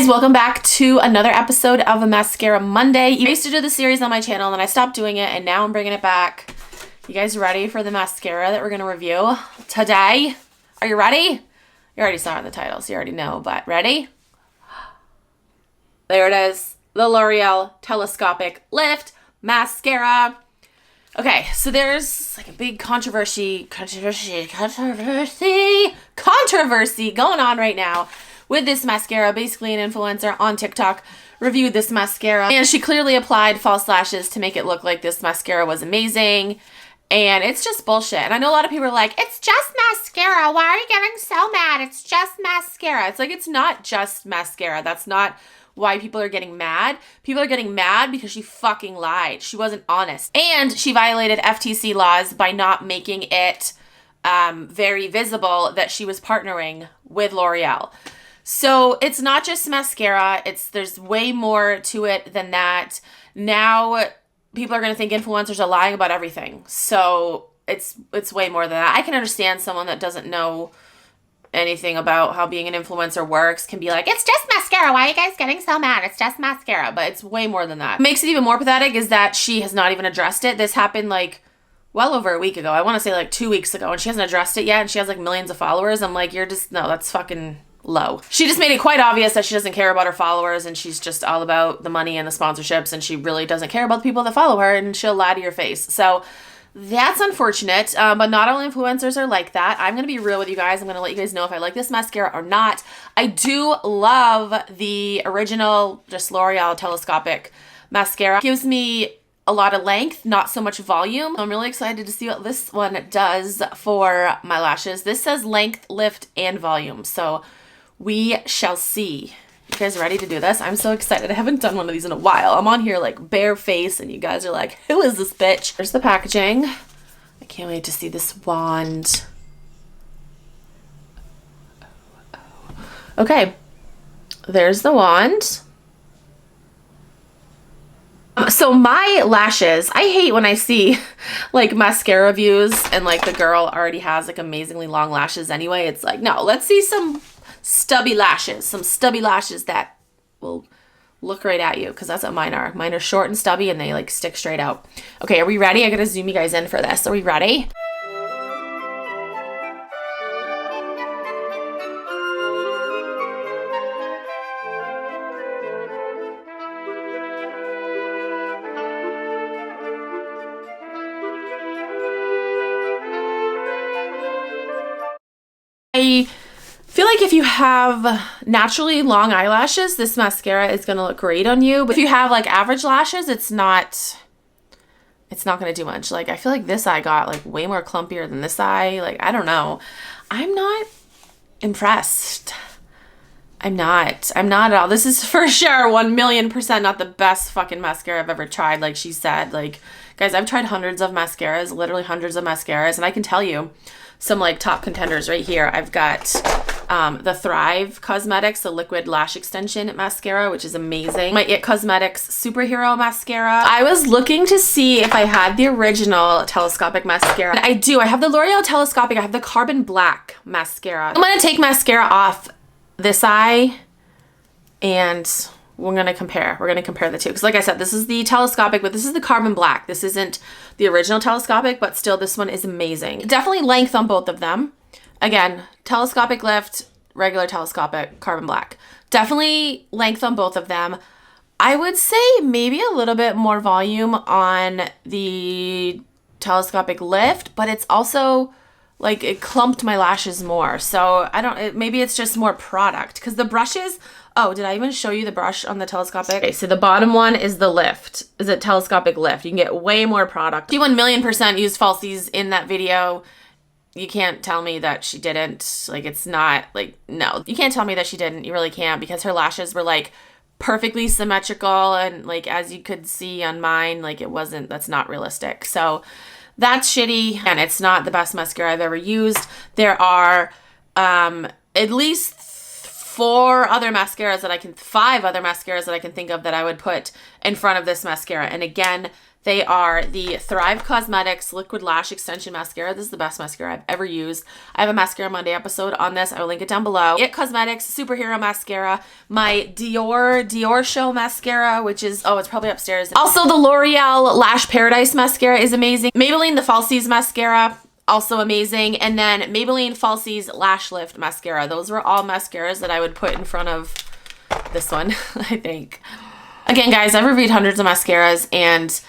Guys, welcome back to another episode of a Mascara Monday. I used to do the series on my channel and then I stopped doing it and now I'm bringing it back. You guys ready for the mascara that we're going to review today? Are you ready? You already saw it in the title, so you already know, but ready? There it is. The L'Oreal Telescopic Lift Mascara. Okay, so there's like a big controversy going on right now with this mascara. Basically, an influencer on TikTok reviewed this mascara and she clearly applied false lashes to make it look like this mascara was amazing. And it's just bullshit. And I know a lot of people are like, it's just mascara. Why are you getting so mad? It's just mascara. It's like, it's not just mascara. That's not why people are getting mad. People are getting mad because she fucking lied. She wasn't honest. And she violated FTC laws by not making it very visible that she was partnering with L'Oreal. So it's not just mascara. There's way more to it than that. Now people are going to think influencers are lying about everything. So it's way more than that. I can understand someone that doesn't know anything about how being an influencer works can be like, it's just mascara. Why are you guys getting so mad? It's just mascara. But it's way more than that. What makes it even more pathetic is that she has not even addressed it. This happened like well over a week ago. I want to say like 2 weeks ago, and she hasn't addressed it yet. And she has like millions of followers. I'm like, no, that's fucking low. She just made it quite obvious that she doesn't care about her followers and she's just all about the money and the sponsorships, and she really doesn't care about the people that follow her, and she'll lie to your face. So that's unfortunate, but not all influencers are like that. I'm going to be real with you guys. I'm going to let you guys know if I like this mascara or not. I do love the original, just L'Oreal Telescopic mascara. It gives me a lot of length, not so much volume. I'm really excited to see what this one does for my lashes. This says length, lift, and volume. So we shall see. You guys ready to do this? I'm so excited. I haven't done one of these in a while. I'm on here like bare face and you guys are like, who is this bitch? There's the packaging. I can't wait to see this wand. Okay, there's the wand. So my lashes, I hate when I see like mascara reviews and like the girl already has like amazingly long lashes anyway. It's like, no, let's see some stubby lashes, that will look right at you, because that's what mine are. Mine are short and stubby and they like stick straight out. Okay, are we ready? I gotta zoom you guys in for this. Are we ready? I feel like if you have naturally long eyelashes, this mascara is going to look great on you. But if you have like average lashes, it's not going to do much. Like, I feel like this eye got like way more clumpier than this eye. Like, I don't know. I'm not impressed. I'm not at all. This is for sure 1,000,000% not the best fucking mascara I've ever tried. Like she said, like, guys, I've tried hundreds of mascaras, literally hundreds of mascaras. And I can tell you some like top contenders right here. I've got the Thrive Cosmetics, the liquid lash extension mascara, which is amazing. My It Cosmetics Superhero Mascara. I was looking to see if I had the original telescopic mascara. And I do. I have the L'Oreal Telescopic. I have the Carbon Black mascara. I'm going to take mascara off this eye and we're going to compare. We're going to compare the two. Because like I said, this is the telescopic, but this is the Carbon Black. This isn't the original telescopic, but still this one is amazing. Definitely length on both of them. Again, telescopic lift, regular telescopic, Carbon Black. Definitely length on both of them. I would say maybe a little bit more volume on the telescopic lift, but it's also like it clumped my lashes more. So maybe it's just more product, because the brushes, oh, did I even show you the brush on the telescopic? Okay, so the bottom one is the lift, is a telescopic lift. You can get way more product. She 1,000,000% used falsies in that video. You can't tell me that she didn't. Like, it's not like, no, you can't tell me that she didn't. You really can't, because her lashes were like perfectly symmetrical. And like, as you could see on mine, like that's not realistic. So that's shitty. And it's not the best mascara I've ever used. There are at least 5 other mascaras that I can think of that I would put in front of this mascara. And again, They are the Thrive Cosmetics Liquid Lash Extension Mascara. This is the best mascara I've ever used. I have a Mascara Monday episode on this. I will link it down below. It Cosmetics Superhero Mascara. My Dior Show Mascara, which is, oh, it's probably upstairs. Also, the L'Oreal Lash Paradise Mascara is amazing. Maybelline The Falsies Mascara, also amazing. And then Maybelline Falsies Lash Lift Mascara. Those were all mascaras that I would put in front of this one, I think. Again, guys, I've reviewed hundreds of mascaras, and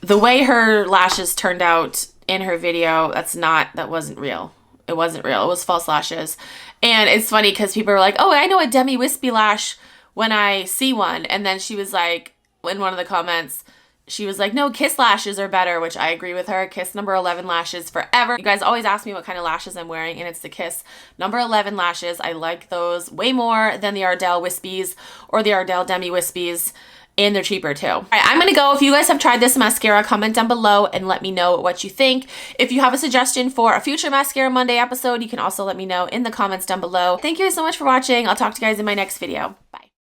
the way her lashes turned out in her video, that wasn't real. It wasn't real. It was false lashes. And it's funny because people are like, oh, I know a demi wispy lash when I see one. And then she was like, in one of the comments, she was like, no, Kiss lashes are better, which I agree with her. Kiss number 11 lashes forever. You guys always ask me what kind of lashes I'm wearing, and it's the Kiss number 11 lashes. I like those way more than the Ardell Wispies or the Ardell Demi Wispies. And they're cheaper too. All right, I'm gonna go. If you guys have tried this mascara, comment down below and let me know what you think. If you have a suggestion for a future Mascara Monday episode, you can also let me know in the comments down below. Thank you so much for watching. I'll talk to you guys in my next video. Bye.